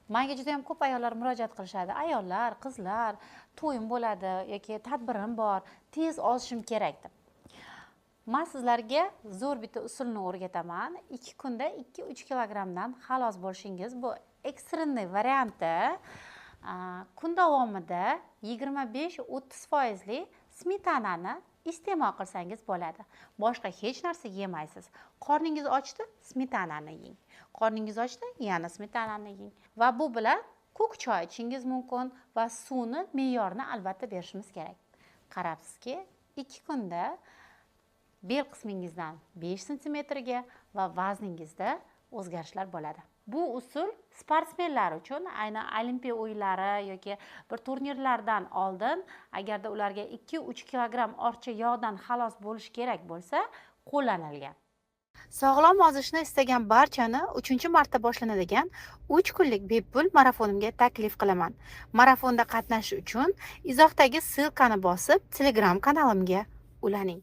Menga juda ham ko'p ayollar murojaat qilishadi. Ayollar, qizlar, to'yim bo'ladi yoki tadbirim bor, tez ozishim kerak deb. Men sizlarga zo'r bitta usulni o'rgataman. 2 kunda 2-3 kilogramdan xalos bo'lishingiz bu ekstremniy varianti. Kun davomida 25-30% smetanani iste'mol qilsangiz bo'ladi. Boshqa hech narsa yemaysiz. Qorningiz ochdi, smetanani yeng. Qorningiz ochdi, yana smetanani yeng. Va bu bilan ko'k choy ichishingiz mumkin va suvni me'yorini albatta berishimiz kerak. Qarabsizki, 2 kunda bel qismingizdan 5 sm va vazningizda o'zgarishlar bo'ladi. Bu usul sportsmenlar uchun, aynan Olimpiya o'yinlari yoki bir turnirlardan oldin, agarda ularga 2-3 kilogramm ortiqcha yog'dan xalos bo'lish kerak bo'lsa, qo'llanilgan. Sog'lom ozishni istagan barchani 3-marta boshlanadigan 3 kunlik bepul marafonimga taklif qilaman. Marafonda qatnashish uchun izohdagi ssilkani bosib, Telegram kanalimga ulaning.